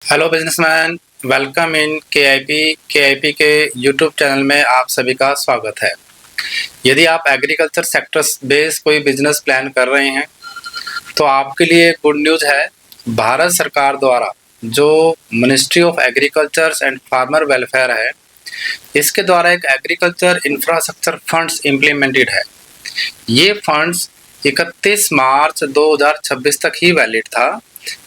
Hello businessman, welcome in के I P के YouTube channel में आप सभी का स्वागत है। यदि आप एग्रीकल्चर सेक्टर बेस्ड कोई बिजनेस प्लान कर रहे हैं तो आपके लिए गुड न्यूज़ है। भारत सरकार द्वारा जो ministry of agriculture and farmer welfare है, इसके द्वारा एक एग्रीकल्चर इंफ्रास्ट्रक्चर फंड्स इम्प्लीमेंटेड है। ये फंड्स 31 मार्च 2026 तक ही वैलिड था।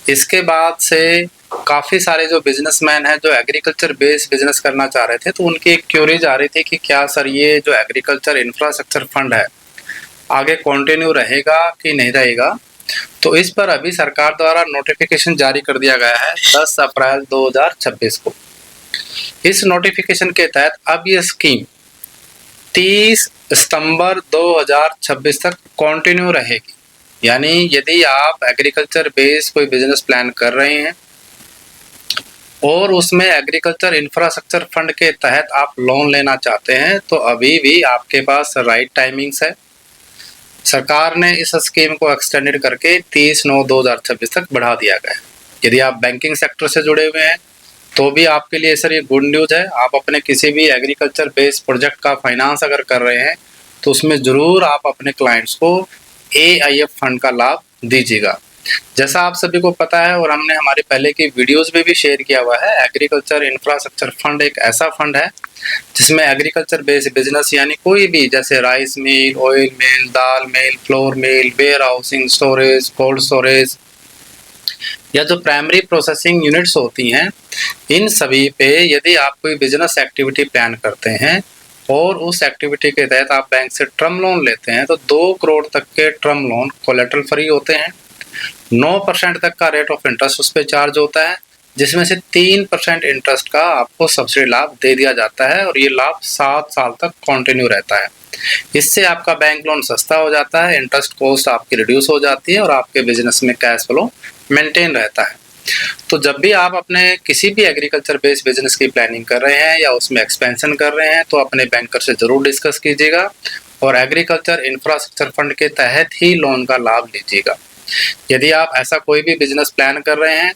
इसके बाद से काफ़ी सारे जो बिजनेसमैन हैं जो एग्रीकल्चर बेस्ड बिजनेस करना चाह रहे थे, तो उनकी एक क्यूरीज आ रही थी कि क्या सर ये जो एग्रीकल्चर इंफ्रास्ट्रक्चर फंड है आगे कंटिन्यू रहेगा कि नहीं रहेगा। तो इस पर अभी सरकार द्वारा नोटिफिकेशन जारी कर दिया गया है 10 अप्रैल 2026 को। इस नोटिफिकेशन के तहत अब ये स्कीम 30 सितंबर 2026 तक कंटिन्यू रहेगी। यानी यदि आप एग्रीकल्चर बेस्ड कोई बिजनेस प्लान कर रहे हैं और उसमें एग्रीकल्चर इंफ्रास्ट्रक्चर फंड के तहत आप लोन लेना चाहते हैं, तो अभी भी आपके पास राइट टाइमिंग्स है। सरकार ने इस स्कीम को एक्सटेंडेड करके 30/9/2026 तक बढ़ा दिया गया है। यदि आप बैंकिंग सेक्टर से जुड़े हुए हैं तो भी आपके लिए सर ये गुड न्यूज़ है। आप अपने किसी भी एग्रीकल्चर बेस्ड प्रोजेक्ट का फाइनेंस अगर कर रहे हैं तो उसमें ज़रूर आप अपने क्लाइंट्स को AIF फंड का लाभ दीजिएगा। जैसा आप सभी को पता है और हमने हमारे पहले की वीडियोस में भी शेयर किया हुआ है, एग्रीकल्चर इंफ्रास्ट्रक्चर फंड एक ऐसा फंड है जिसमें एग्रीकल्चर बेस्ड बिजनेस यानी कोई भी जैसे rice mill, oil mill, dal mill, flour mill, warehousing, storage, cold storage या जो प्राइमरी प्रोसेसिंग यूनिट्स होती हैं, इन सभी पे यदि आप कोई बिजनेस एक्टिविटी प्लान करते हैं और उस एक्टिविटी के तहत आप बैंक से टर्म लोन लेते हैं तो 2 करोड़ तक के टर्म लोन कोलेटरल फ्री होते हैं। 9% तक का रेट ऑफ इंटरेस्ट उस पर चार्ज होता है, जिसमें से 3% इंटरेस्ट का आपको सब्सिडी लाभ दे दिया जाता है और ये लाभ 7 साल तक कंटिन्यू रहता है। इससे आपका बैंक लोन सस्ता हो जाता है, इंटरेस्ट कॉस्ट आपकी रिड्यूस हो जाती है और आपके बिजनेस में कैश फ्लो मेंटेन रहता है। तो जब भी आप अपने किसी भी एग्रीकल्चर बेस्ड बिजनेस की प्लानिंग कर रहे हैं या उसमें एक्सपेंशन कर रहे हैं तो अपने बैंकर से ज़रूर डिस्कस कीजिएगा और एग्रीकल्चर इंफ्रास्ट्रक्चर फंड के तहत ही लोन का लाभ लीजिएगा। यदि आप ऐसा कोई भी बिजनेस प्लान कर रहे हैं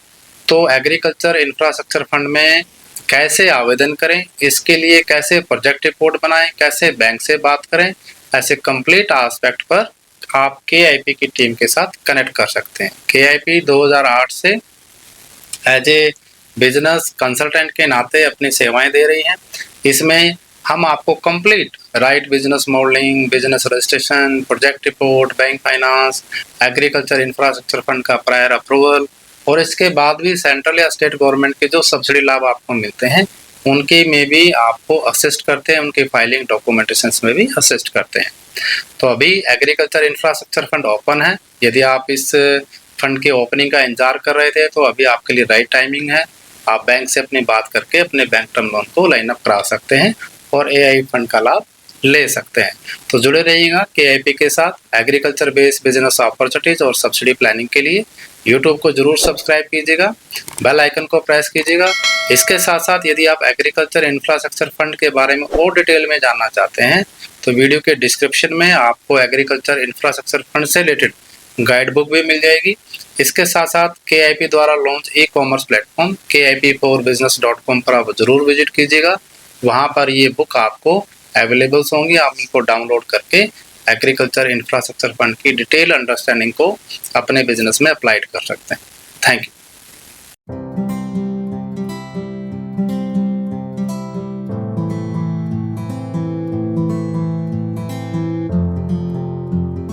तो एग्रीकल्चर इंफ्रास्ट्रक्चर फंड में कैसे आवेदन करें, इसके लिए कैसे प्रोजेक्ट रिपोर्ट बनाएं, कैसे बैंक से बात करें, ऐसे कंप्लीट एस्पेक्ट पर आप KIP की टीम के साथ कनेक्ट कर सकते हैं। KIP 2008 से एज ए बिजनेस कंसल्टेंट के नाते अपनी सेवाएं दे रही हैं। इसमें हम आपको complete right business modelling, business registration, project report, bank finance, agriculture infrastructure fund का प्रायर अप्रूवल और इसके बाद भी सेंट्रल या स्टेट गवर्नमेंट के जो सब्सिडी लाभ आपको मिलते हैं उनके में भी आपको असिस्ट करते हैं, उनके फाइलिंग डॉक्यूमेंटेशन में भी असिस्ट करते हैं। तो अभी एग्रीकल्चर इंफ्रास्ट्रक्चर फंड ओपन है। यदि आप इस फंड के ओपनिंग का इंतजार कर रहे थे तो अभी आपके लिए राइट टाइमिंग है। आप बैंक से अपनी बात करके अपने बैंक टर्म लोन को लाइन अप करा सकते हैं और AI फंड का लाभ ले सकते हैं। तो जुड़े रहिएगा KIP के साथ। एग्रीकल्चर बेस्ड बिजनेस अपॉर्चुनिटीज और सब्सिडी प्लानिंग के लिए यूट्यूब को जरूर सब्सक्राइब कीजिएगा, बेल आइकन को प्रेस कीजिएगा। इसके साथ साथ यदि आप एग्रीकल्चर इंफ्रास्ट्रक्चर फंड के बारे में और डिटेल में जानना चाहते हैं तो वीडियो के डिस्क्रिप्शन में आपको एग्रीकल्चर इंफ्रास्ट्रक्चर फंड से रिलेटेड गाइड बुक भी मिल जाएगी। इसके साथ साथ KIP द्वारा लॉन्च ई-कॉमर्स प्लेटफॉर्म KIP4business.com पर आप जरूर विजिट कीजिएगा। वहाँ पर ये बुक आपको अवेलेबल्स होंगी, आप इनको डाउनलोड करके एग्रीकल्चर इंफ्रास्ट्रक्चर फंड की डिटेल अंडरस्टैंडिंग को अपने बिजनेस में अप्लाइड कर सकते हैं। Thank you.